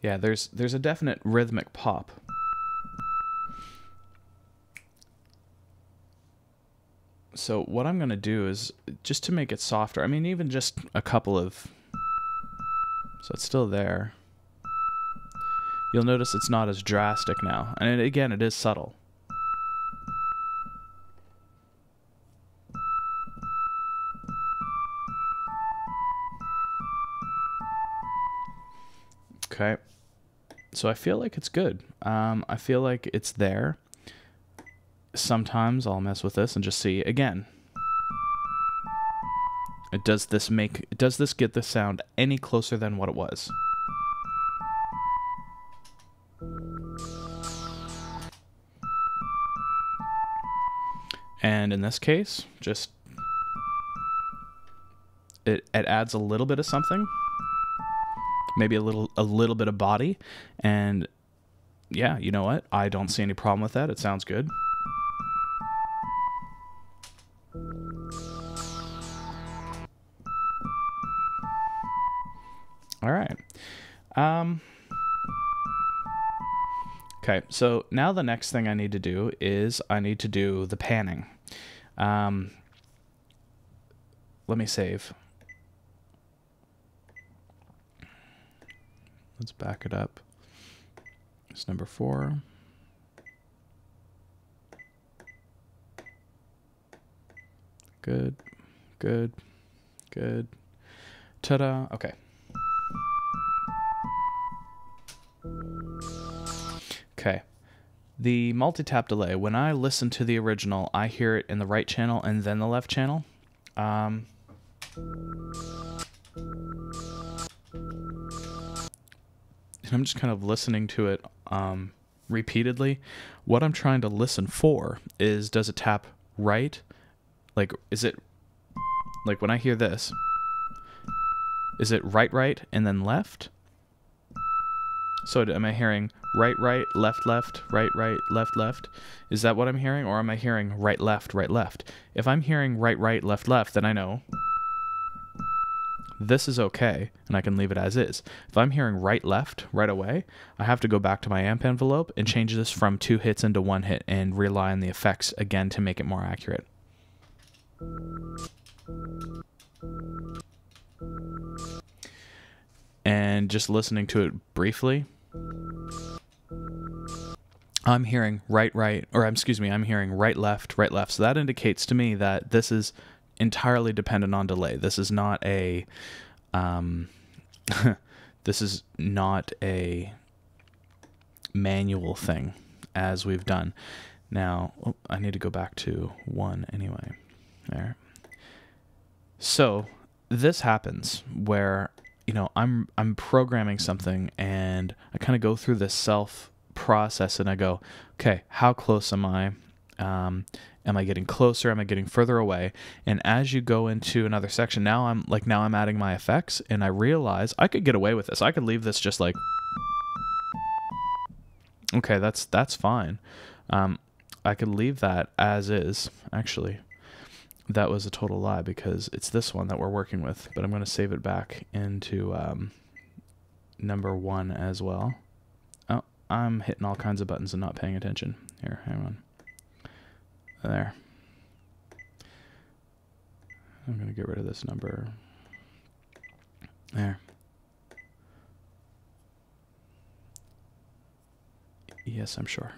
Yeah, there's a definite rhythmic pop. So what I'm going to do is, just to make it softer, I mean, even just a couple of... So it's still there. You'll notice it's not as drastic now. And again, it is subtle. Okay. So I feel like it's good. I feel like it's there. Sometimes I'll mess with this and just see again. Does this get the sound any closer than what it was? And in this case, just it adds a little bit of something. Maybe a little bit of body, and yeah, you know what? I don't see any problem with that. It sounds good. All right. Okay, so now the next thing I need to do is I need to do the panning. Let me save. Let's back it up. It's number 4. Good, good, good. Ta-da. Okay. Okay. The multi-tap delay, when I listen to the original, I hear it in the right channel and then the left channel. And I'm just kind of listening to it repeatedly. What I'm trying to listen for is, does it tap right? Like, is it, like when I hear this, is it right, and then left? So am I hearing right, left, right, left? Is that what I'm hearing? Or am I hearing right, left? If I'm hearing right, left, then I know this is okay, and I can leave it as is. If I'm hearing right, left right away, I have to go back to my amp envelope and change this from 2 hits into 1 hit and rely on the effects again to make it more accurate. And just listening to it briefly, I'm hearing I'm hearing right, left. So that indicates to me that this is entirely dependent on delay. This is not a this is not a manual thing as we've done. Now, I need to go back to 1 anyway. There. So this happens where, you know, I'm programming something and I kind of go through this self process and I go, okay, how close am I? Am I getting closer? Am I getting further away? And as you go into another section, now I'm adding my effects, and I realize I could get away with this. I could leave this just like, okay, that's fine. I could leave that as is. Actually, that was a total lie because it's this one that we're working with, but I'm going to save it back into number 1 as well. Oh, I'm hitting all kinds of buttons and not paying attention. Here, hang on. There. I'm going to get rid of this number. There. Yes, I'm sure.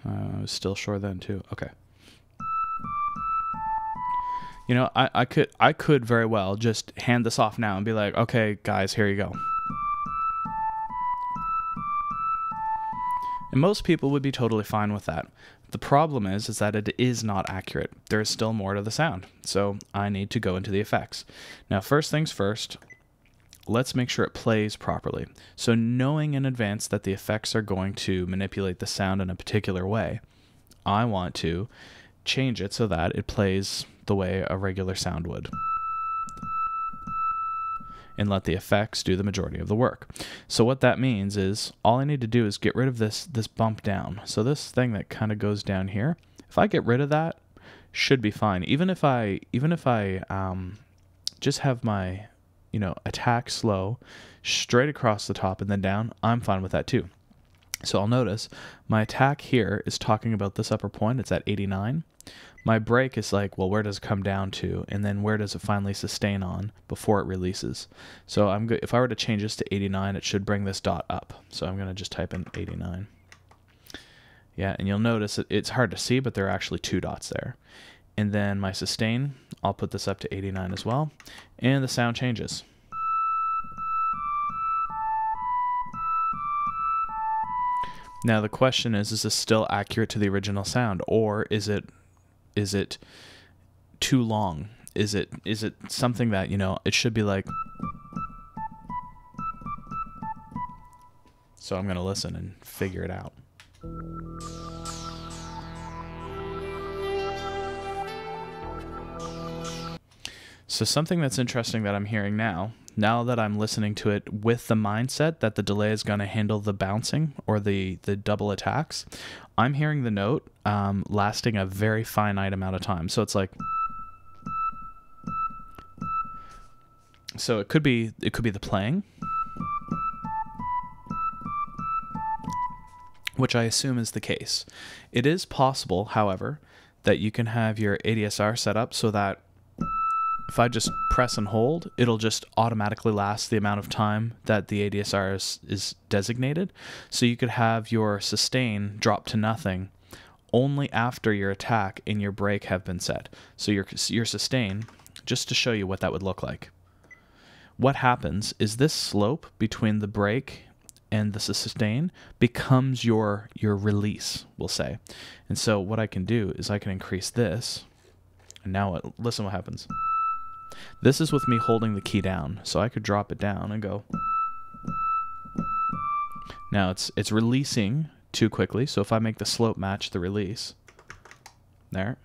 I was still sure then too. Okay. You know, I could very well just hand this off now and be like, okay, guys, here you go. And most people would be totally fine with that. The problem is that it is not accurate. There is still more to the sound. So I need to go into the effects. Now, first things first, let's make sure it plays properly. So knowing in advance that the effects are going to manipulate the sound in a particular way, I want to change it so that it plays the way a regular sound would, and let the effects do the majority of the work. So what that means is all I need to do is get rid of this bump down. So this thing that kind of goes down here, if I get rid of that, should be fine. Even if I just have my you know, attack slow, straight across the top and then down, I'm fine with that too. So I'll notice my attack here is talking about this upper point. It's at 89. My break is like, well, where does it come down to? And then where does it finally sustain on before it releases? So I'm good. If I were to change this to 89, it should bring this dot up. So I'm going to just type in 89. Yeah, and you'll notice it's hard to see, but there are actually 2 dots there. And then my sustain, I'll put this up to 89 as well. And the sound changes. Now the question is this still accurate to the original sound, or is it too long? Is it something that, you know, it should be like... So I'm going to listen and figure it out. So something that's interesting that I'm hearing now that I'm listening to it with the mindset that the delay is going to handle the bouncing or the double attacks, I'm hearing the note lasting a very finite amount of time. So it's like, so it could be the playing, which I assume is the case. It is possible, however, that you can have your ADSR set up so that if I just press and hold, it'll just automatically last the amount of time that the ADSR is designated. So you could have your sustain drop to nothing only after your attack and your break have been set. So your sustain, just to show you what that would look like. What happens is this slope between the break and the sustain becomes your release, we'll say. And so what I can do is I can increase this. And now listen what happens. This is with me holding the key down, so I could drop it down and go. Now it's releasing too quickly, so if I make the slope match the release, there.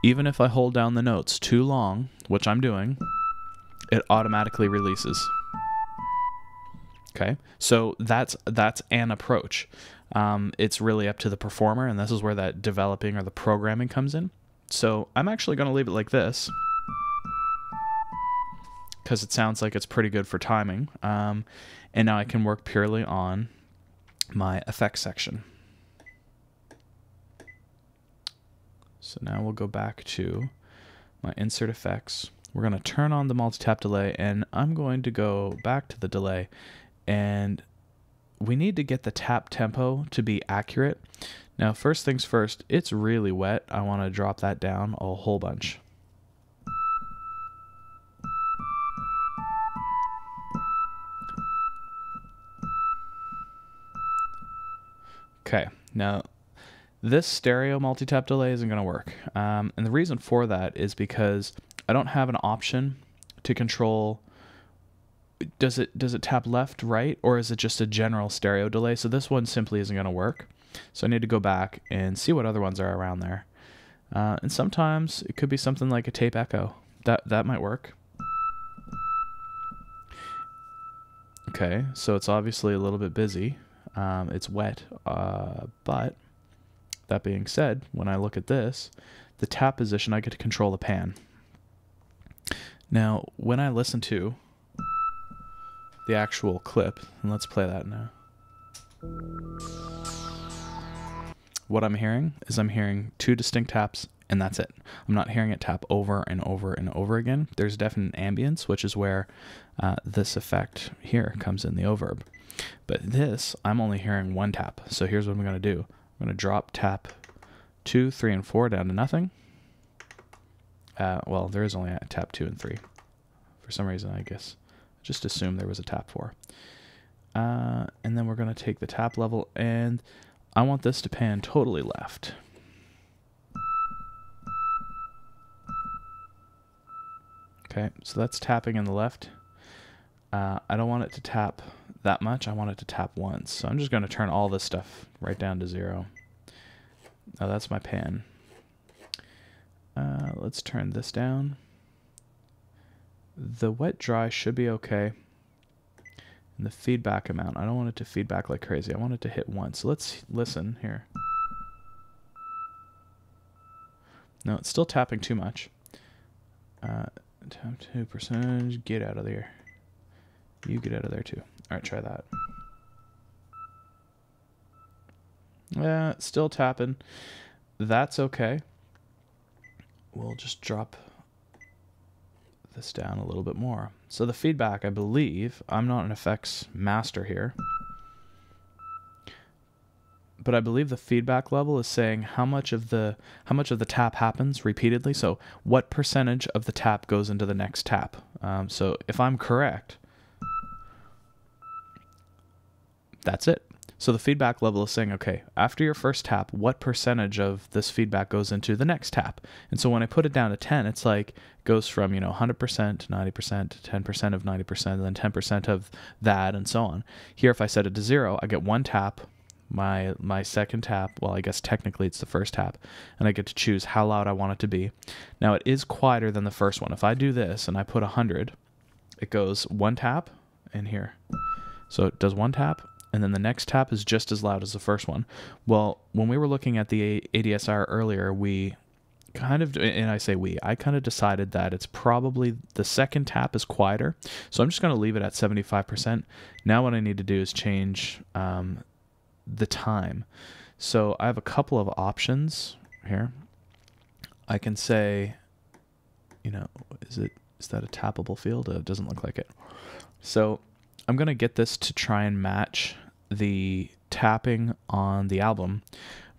Even if I hold down the notes too long, which I'm doing, it automatically releases. Okay, so that's an approach. It's really up to the performer, and this is where that developing or the programming comes in. So I'm actually going to leave it like this because it sounds like it's pretty good for timing. And now I can work purely on my effects section. So now we'll go back to my insert effects. We're going to turn on the multi-tap delay, and I'm going to go back to the delay, and we need to get the tap tempo to be accurate. Now, first things first, it's really wet. I want to drop that down a whole bunch. Okay, now this stereo multi-tap delay isn't going to work. And the reason for that is because I don't have an option to control, does it tap left, right, or is it just a general stereo delay? So this one simply isn't going to work. So I need to go back and see what other ones are around there. And sometimes it could be something like a tape echo. That might work. Okay, so it's obviously a little bit busy. It's wet, but that being said, when I look at this, the tap position, I get to control the pan. Now, when I listen to the actual clip, and let's play that now. What I'm hearing is I'm hearing 2 distinct taps, and that's it. I'm not hearing it tap over and over and over again. There's definite ambience, which is where this effect here comes in the overb. But this, I'm only hearing 1 tap. So here's what I'm going to do. I'm going to drop tap 2, 3, and 4 down to nothing. Well, there is only a tap 2 and 3. For some reason, I guess. Just assume there was a tap 4. And then we're going to take the tap level, and I want this to pan totally left. Okay, so that's tapping in the left. I don't want it to tap that much. I want it to tap once. So I'm just going to turn all this stuff right down to 0. Now that's my pan. Let's turn this down. The wet dry should be okay. And the feedback amount, I don't want it to feedback like crazy. I want it to hit once. So let's listen here. No, it's still tapping too much. Tap 2 percentage. Get out of there. You get out of there too. All right, try that. Yeah, it's still tapping. That's okay. We'll just drop this down a little bit more. So the feedback, I believe, I'm not an effects master here, but I believe the feedback level is saying how much of the tap happens repeatedly. So what percentage of the tap goes into the next tap. So if I'm correct, that's it. So the feedback level is saying, okay, after your first tap, what percentage of this feedback goes into the next tap? And so when I put it down to 10, it's like it goes from, 100% to 90% to 10% of 90%, and then 10% of that, and so on. Here, if I set it to 0, I get one tap, my second tap, well, I guess technically it's the first tap, and I get to choose how loud I want it to be. Now, it is quieter than the first one. If I do this and I put 100, it goes one tap in here. So it does one tap, and then the next tap is just as loud as the first one. Well, when we were looking at the ADSR earlier, we kind of, and I say I kind of decided that it's probably the second tap is quieter. So I'm just going to leave it at 75%. Now what I need to do is change the time. So I have a couple of options here. I can say, is that a tappable field? It doesn't look like it. So I'm going to get this to try and match the tapping on the album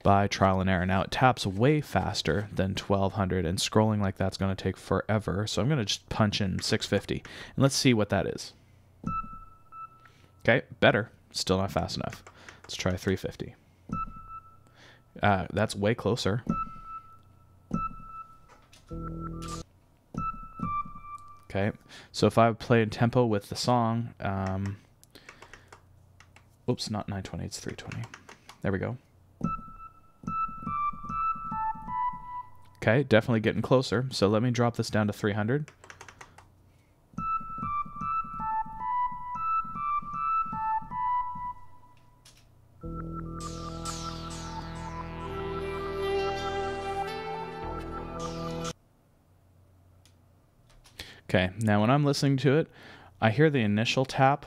by trial and error. Now it taps way faster than 1200, and scrolling like that's going to take forever. So I'm going to just punch in 650 and let's see what that is. Okay, better. Still not fast enough. Let's try 350. That's way closer. Okay, so if I play in tempo with the song, oops, not 920, it's 320. There we go. Okay, definitely getting closer. So let me drop this down to 300. Okay, now when I'm listening to it, I hear the initial tap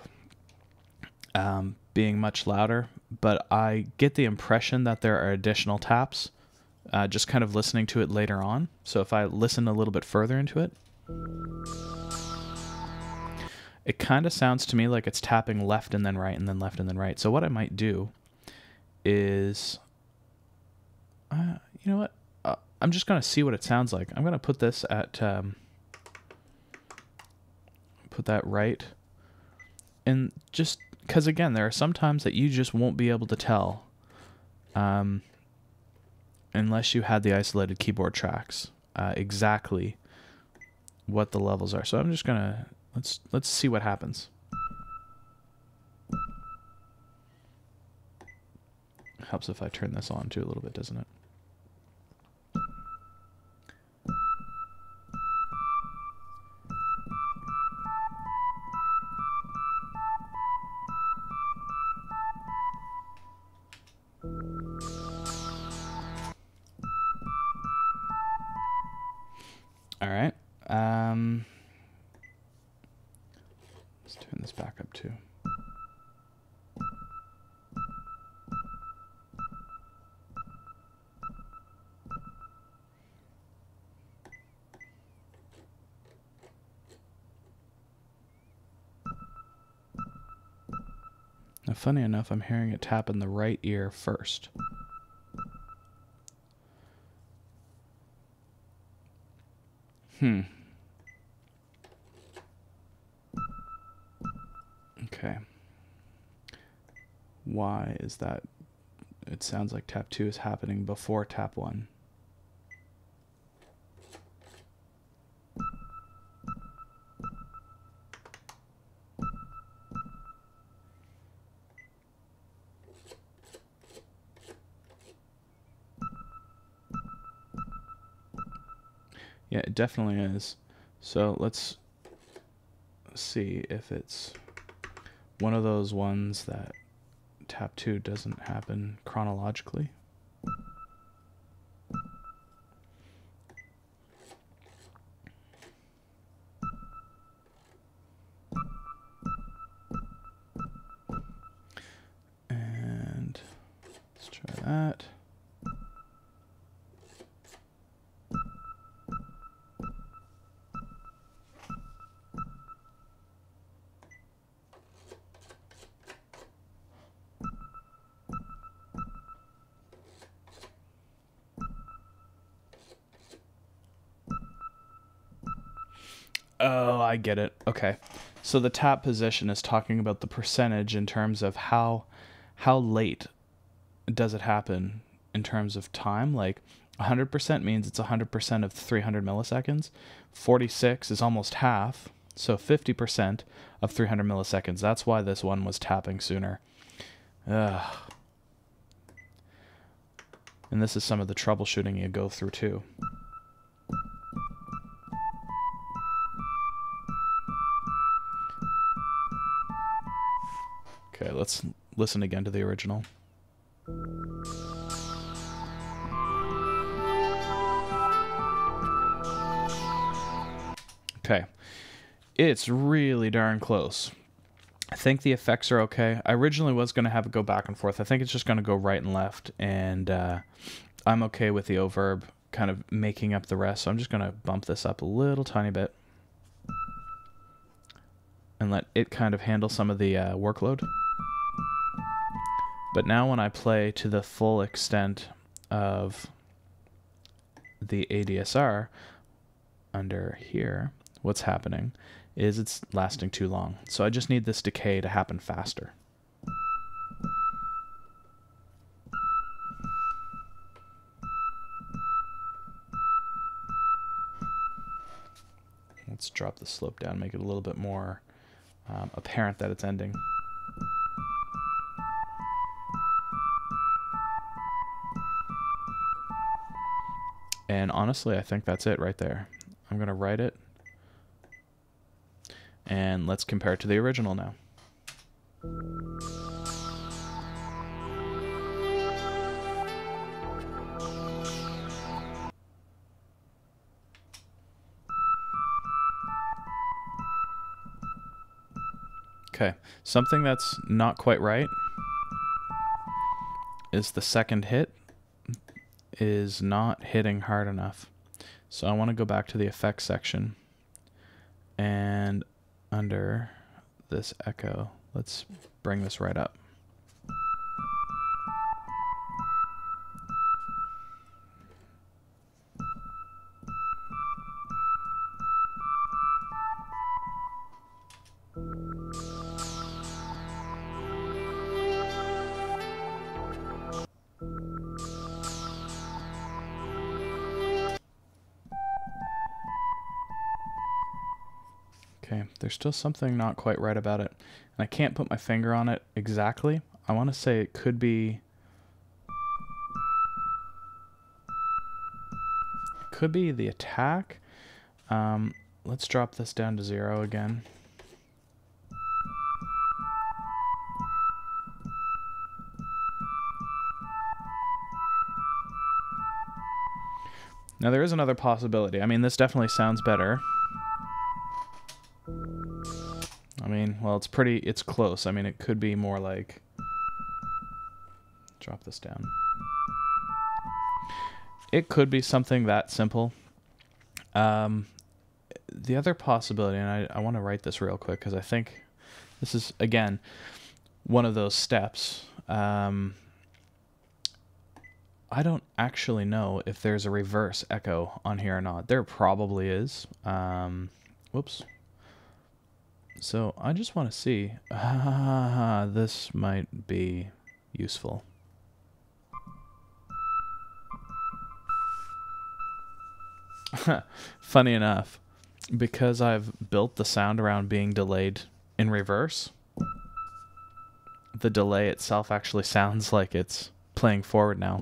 being much louder, but I get the impression that there are additional taps just kind of listening to it later on. So if I listen a little bit further into it, it kind of sounds to me like it's tapping left and then right and then left and then right. So what I might do is, you know what? I'm just going to see what it sounds like. I'm going to put this at... put that right, and just because again there are some times that you just won't be able to tell unless you had the isolated keyboard tracks exactly what the levels are. So I'm just gonna let's see what happens. Helps if I turn this on too a little bit, doesn't it? All right. Let's turn this back up too. Now, funny enough, I'm hearing it tap in the right ear first. Okay. Why is that? It sounds like tap 2 is happening before tap 1. Yeah, it definitely is. So let's see if it's one of those ones that tap 2 doesn't happen chronologically. Oh, I get it. Okay. So the tap position is talking about the percentage in terms of how late does it happen in terms of time. Like 100% means it's 100% of 300 milliseconds. 46 is almost half, so 50% of 300 milliseconds. That's why this one was tapping sooner. Ugh. And this is some of the troubleshooting you go through too. Okay, let's listen again to the original. Okay, it's really darn close. I think the effects are okay. I originally was going to have it go back and forth. I think it's just going to go right and left, and I'm okay with the overb kind of making up the rest, so I'm just going to bump this up a little tiny bit and let it kind of handle some of the workload. But now when I play to the full extent of the ADSR under here, what's happening is it's lasting too long. So I just need this decay to happen faster. Let's drop the slope down, make it a little bit more apparent that it's ending. And honestly, I think that's it right there. I'm going to write it. And let's compare it to the original now. Okay, something that's not quite right is the second hit is not hitting hard enough. So I want to go back to the effects section, and under this echo, let's bring this right up. Okay, there's still something not quite right about it. And I can't put my finger on it exactly. I want to say it could be the attack. Let's drop this down to 0 again. Now there is another possibility. I mean, this definitely sounds better. I mean, well, it's close. I mean, it could be more like, drop this down. It could be something that simple. The other possibility, and I want to write this real quick because I think this is, again, one of those steps. I don't actually know if there's a reverse echo on here or not. There probably is. Whoops. So I just want to see. This might be useful. Funny enough, because I've built the sound around being delayed in reverse, the delay itself actually sounds like it's playing forward now.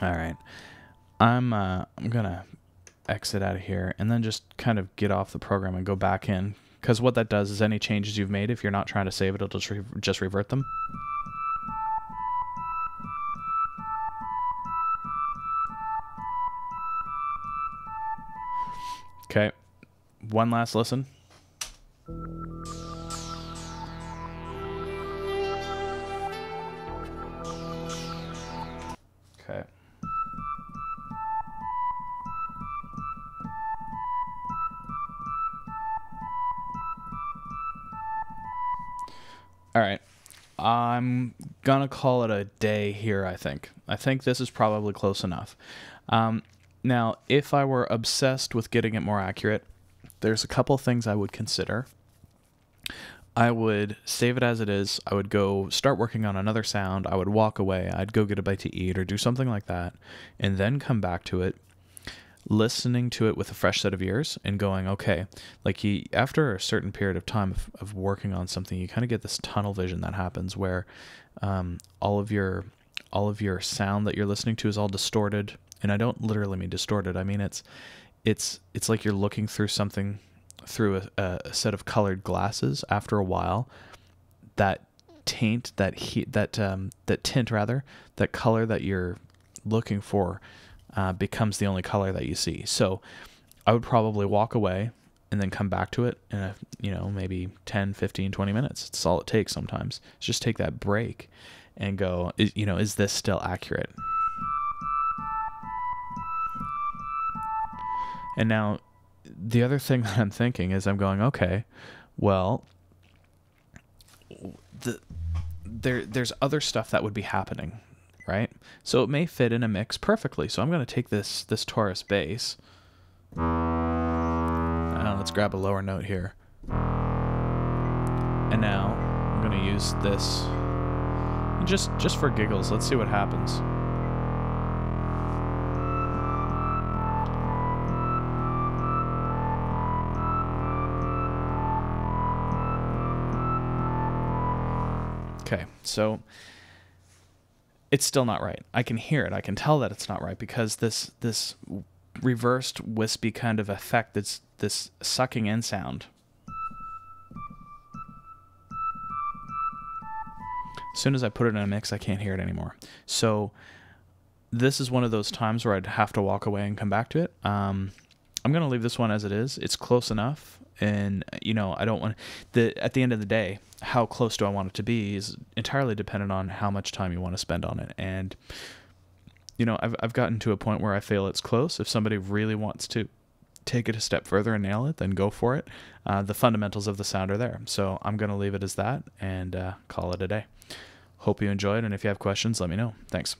All right, I'm gonna exit out of here and then just kind of get off the program and go back in, because what that does is any changes you've made, if you're not trying to save it, it'll just revert them. Okay, one last listen. Okay. All right. I'm gonna call it a day here. I think this is probably close enough. Now, if I were obsessed with getting it more accurate, there's a couple things I would consider. I would save it as it is. I would go start working on another sound. I would walk away. I'd go get a bite to eat or do something like that, and then come back to it, listening to it with a fresh set of ears and going, okay, like after a certain period of time of working on something, you kind of get this tunnel vision that happens where all of your sound that you're listening to is all distorted. And I don't literally mean distorted. I mean it's like you're looking through something through a set of colored glasses. After a while, that tint, that tint rather, that color that you're looking for becomes the only color that you see. So I would probably walk away and then come back to it in maybe 10, 15, 20 minutes. It's all it takes sometimes. It's just take that break and go, is this still accurate? And now the other thing that I'm thinking is I'm going, okay, well, there's other stuff that would be happening, right? So it may fit in a mix perfectly. So I'm going to take this Taurus bass. Let's grab a lower note here. And now I'm going to use this just for giggles. Let's see what happens. Okay, so it's still not right. I can hear it. I can tell that it's not right because this reversed wispy kind of effect, this sucking in sound. As soon as I put it in a mix, I can't hear it anymore. So this is one of those times where I'd have to walk away and come back to it. I'm going to leave this one as it is. It's close enough. And, I don't want at the end of the day, how close do I want it to be is entirely dependent on how much time you want to spend on it. And, I've gotten to a point where I feel it's close. If somebody really wants to take it a step further and nail it, then go for it. The fundamentals of the sound are there. So I'm going to leave it as that and call it a day. Hope you enjoyed. And if you have questions, let me know. Thanks.